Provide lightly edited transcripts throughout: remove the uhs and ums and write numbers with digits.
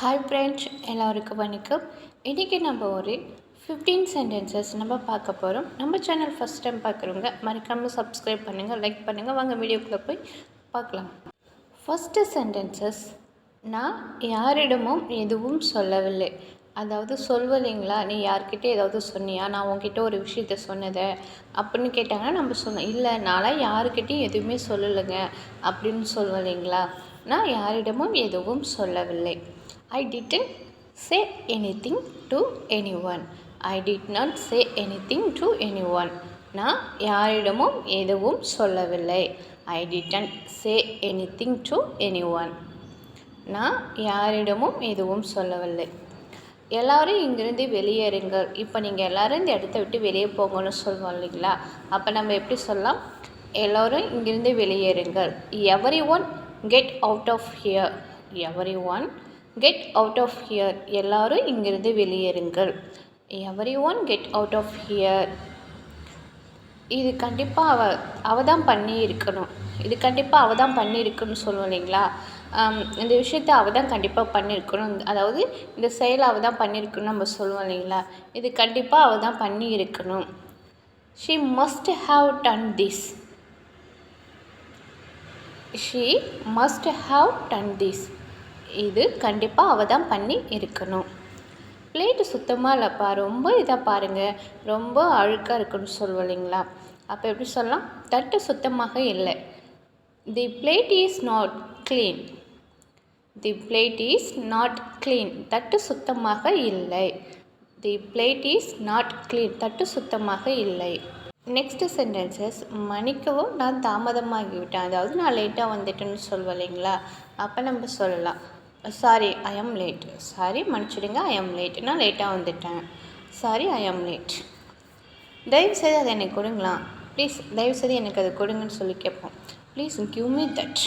Hi friends, எல்லோருக்கும் வணக்கம். இன்றைக்கி நம்ம ஒரு 15 சென்டென்சஸ் நம்ம பார்க்க போகிறோம். நம்ம சேனல் ஃபஸ்ட் டைம் பார்க்குறவங்க மறக்காமல் சப்ஸ்கிரைப் பண்ணுங்கள், லைக் பண்ணுங்கள். வாங்க வீடியோக்குள்ளே போய் பார்க்கலாம். ஃபஸ்ட்டு சென்டென்சஸ், நான் யாரிடமும் எதுவும் சொல்லவில்லை. அதாவது சொல்வதில்லைங்களா, நீ யார்கிட்ட ஏதாவது சொன்னியா, நான் உங்ககிட்ட ஒரு விஷயத்த சொன்னதை அப்படின்னு கேட்டாங்கன்னா நம்ம சொன்னோம், இல்லை நான்லாம் யாருக்கிட்டையும் எதுவுமே சொல்லலைங்க அப்படின்னு சொல்வதில்லைங்களா. நான் யாரிடமும் எதுவும் சொல்லவில்லை. I didn't say anything to anyone. I did not say anything to anyone. நான் யாரிடமும் எதுவும் சொல்லவில்லை. I didn't say anything to anyone. நான் யாரிடமும் எதுவும் சொல்லவில்லை. எல்லோரும் இங்கிருந்து வெளியேறுங்கள். இப்போ நீங்கள் எல்லோரும் இந்த இடத்த விட்டு வெளியே போங்கன்னு சொல்லுவோம் இல்லைங்களா. அப்போ நம்ம எப்படி சொல்லலாம்? எல்லோரும் இங்கிருந்து வெளியேறுங்கள். Everyone get out of here. Everyone get out of here. எல்லாரும் இங்கிருந்து வெளியேறுங்கள். Everyone get out of here. இது கண்டிப்பாக அவ தான் பண்ணி இருக்கணும். இது கண்டிப்பாக அவ தான் பண்ணியிருக்குன்னு சொல்லுவோம் இல்லைங்களா. இந்த விஷயத்தை அவ தான் கண்டிப்பாக பண்ணியிருக்கணும். அதாவது இந்த செயலை அவ தான் பண்ணியிருக்கணும் நம்ம சொல்லுவோம் இல்லைங்களா. இது கண்டிப்பாக அவ தான் பண்ணி இருக்கணும். She must have done this. She must have done this. இது கண்டிப்பாக அவ தான் பண்ணி இருக்கணும். பிளேட்டு சுத்தமாக இல்லைப்பா, ரொம்ப இதாக பாருங்கள், ரொம்ப அழுக்காக இருக்குன்னு சொல்லுவோம் இல்லைங்களா. அப்போ எப்படி சொல்லலாம்? தட்டு சுத்தமாக இல்லை. The plate is not clean. The plate is not clean. தட்டு சுத்தமாக இல்லை. The plate is not clean. தட்டு சுத்தமாக இல்லை. நெக்ஸ்ட்டு சென்டென்சஸ், மன்னிக்கவும் நான் தாமதமாகிவிட்டேன். அதாவது நான் லேட்டாக வந்துட்டேன்னு சொல்லுவேன் இல்லைங்களா. அப்போ நம்ம சொல்லலாம், சாரி ஐ ஆம் லேட். சாரி மன்னிச்சிடுங்க, ஐ ஆம் லேட். நான் லேட்டாக வந்துட்டேன். சாரி ஐ ஆம் லேட். தயவுசெய்து அதை எனக்கு கொடுங்களா, ப்ளீஸ் தயவுசெய்து எனக்கு அதை கொடுங்கன்னு சொல்லி கேட்போம். Please give me that.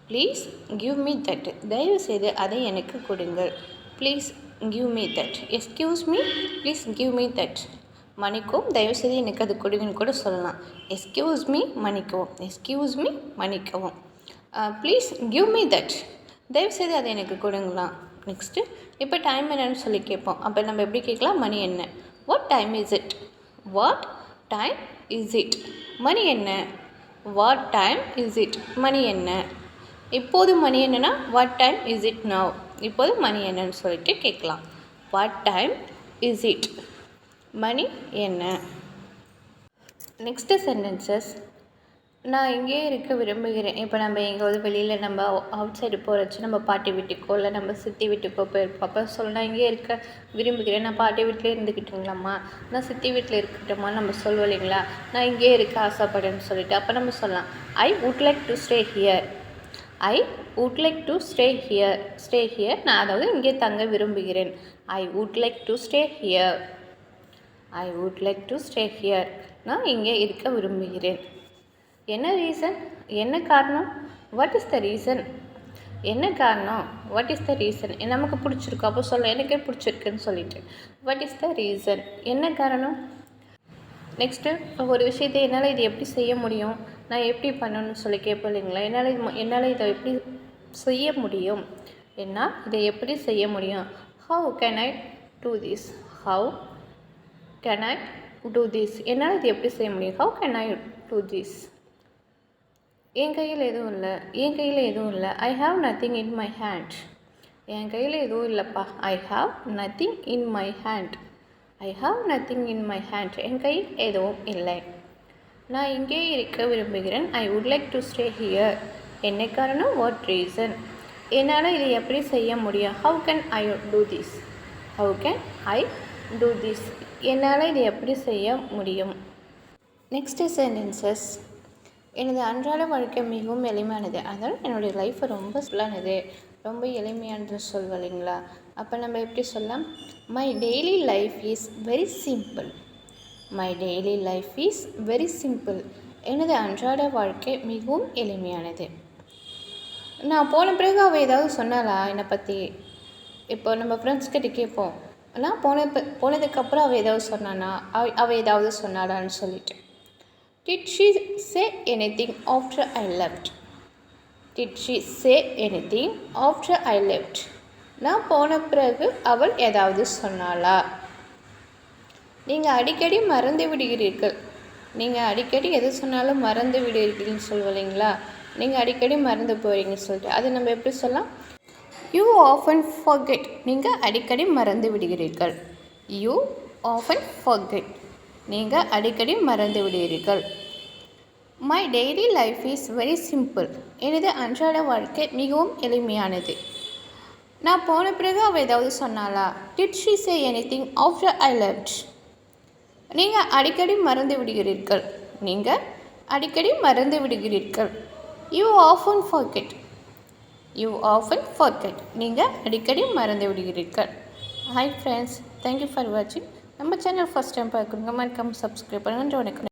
Please give me that. தயவுசெய்து அதை எனக்கு கொடுங்கள். Please give me that. Excuse me, please give me that. மன்னிக்கவும், தயவுசெய்து எனக்கு அது கொடுங்கன்னு கூட சொல்லலாம். எஸ்கியூஸ் மீ மன்னிக்கவும். எஸ்கியூஸ் மீ மன்னிக்கவும். Please give me that. தயவுசெய்து அதை எனக்கு கொடுங்களாம். நெக்ஸ்ட்டு, இப்போ டைம் என்னன்னு சொல்லி கேட்போம். அப்போ நம்ம எப்படி கேட்கலாம்? மணி என்ன? What time is it? What time is it? மணி என்ன? What time is it? மணி என்ன? இப்போது மணி என்னன்னா what time is it now? இப்போது மணி என்னன்னு சொல்லிட்டு கேட்கலாம். What time is it? மணி என்ன? நெக்ஸ்ட்டு சென்டென்சஸ், நான் இங்கேயே இருக்க விரும்புகிறேன். இப்போ நம்ம எங்கேயாவது வெளியில் நம்ம அவுட் சைடு போகிறச்சு நம்ம பாட்டி வீட்டுக்கோ இல்லை நம்ம சித்தி வீட்டுக்கோ போயிருப்போம். அப்போ நான் இங்கேயே இருக்க விரும்புகிறேன். நான் பாட்டி வீட்டிலே இருந்துக்கிட்டுங்களாம்மா, நான் சித்தி வீட்டில் இருக்கட்டும்மா நம்ம சொல்லுவோம் இல்லைங்களா. நான் இங்கேயே இருக்க ஆசைப்படுறேன்னு சொல்லிட்டு அப்போ நம்ம சொல்லலாம், ஐ would like to stay here. I would like to stay here. Stay here, நான் அதாவது இங்கே தங்க விரும்புகிறேன். I would like to stay here. I would like to stay here. நான் இங்கே இருக்க விரும்புகிறேன். என்ன ரீசன்? என்ன காரணம்? What is the reason? என்ன காரணம்? What is the reason? நமக்கு பிடிச்சிருக்கும் அப்போ சொல்ல, எனக்கே பிடிச்சிருக்குன்னு சொல்லிட்டு வாட் இஸ் த ரீசன்? என்ன காரணம்? நெக்ஸ்ட்டு, ஒரு விஷயத்தை என்னால் இது எப்படி செய்ய முடியும், நான் எப்படி பண்ணணும்னு சொல்லி கேட்போம் இல்லைங்களா. என்னால் இதை எப்படி செய்ய முடியும், என்னால் இதை எப்படி செய்ய முடியும். How can I do this? How can I do this? என்னால் இது எப்படி செய்ய முடியும்? How can I do this? என் கையில் எதுவும் இல்லை. என் கையில் எதுவும் இல்லை. I have nothing in my hand. என் கையில் எதுவும் இல்லைப்பா. I have nothing in my hand. I have nothing in my hand. என் கையில் எதுவும் இல்லை. நான் இங்கே இருக்க விரும்புகிறேன். I would like to stay here. என்ன காரணம்? What reason? என்னால் இதை எப்படி செய்ய முடியும்? How can I do this? How can I do this? என்னால் இதை எப்படி செய்ய முடியும்? நெக்ஸ்ட்டு சென்டென்சஸ், எனது அன்றாட வாழ்க்கை மிகவும் எளிமையானது. அதனால் என்னுடைய லைஃப்பை ரொம்ப சிம்பிளானது, ரொம்ப எளிமையானது சொல்லுவோம் இல்லைங்களா. அப்போ நம்ம எப்படி சொல்லலாம்? My daily life is very simple. My daily life is very simple. எனது அன்றாட வாழ்க்கை மிகவும் எளிமையானது. நான் போன பிறகு அவள் ஏதாவது சொன்னாலா என்னை பற்றி? இப்போ நம்ம ஃப்ரெண்ட்ஸ்கிட்ட கேட்போம், நான் போனதுக்கப்புறம் அவள் ஏதாவது சொன்னானா, அவள் ஏதாவது சொன்னாலான்னு சொல்லிட்டு. Did she say anything after I left? Did she say anything after I left? நான் போன பிறகு அவள் ஏதாவது சொன்னாளா? நீங்கள் அடிக்கடி மறந்து விடுகிறீர்கள். நீங்கள் அடிக்கடி எது சொன்னாலும் மறந்து விடுகிறீர்கள்னு சொல்லுவீங்களா? நீங்கள் அடிக்கடி மறந்து போகிறீங்கன்னு சொல்லிட்டு அதை நம்ம எப்படி சொல்லலாம்? You often forget. நீங்கள் அடிக்கடி மறந்து விடுகிறீர்கள். You often forget. நீங்கள் அடிக்கடி மறந்து விடுகிறீர்கள். My daily life is very simple. எனது அன்றாட வாழ்க்கை மிகவும் எளிமையானது. நான் போன பிறகு அவள் ஏதாவது சொன்னாளா? Did she say anything after I left? நீங்கள் அடிக்கடி மறந்து விடுகிறீர்கள். நீங்கள் அடிக்கடி மறந்து விடுகிறீர்கள். You often forget. You often forget. நீங்கள் அடிக்கடி மறந்து விடுகிறீர்கள். ஹாய் ஃப்ரெண்ட்ஸ், தேங்க்யூ ஃபார் வாட்சிங். நம்ம சேனல் ஃபஸ்ட் டைம் பார்க்குறவங்க மறக்காம சப்ஸ்கிரைப் பண்ணுங்க.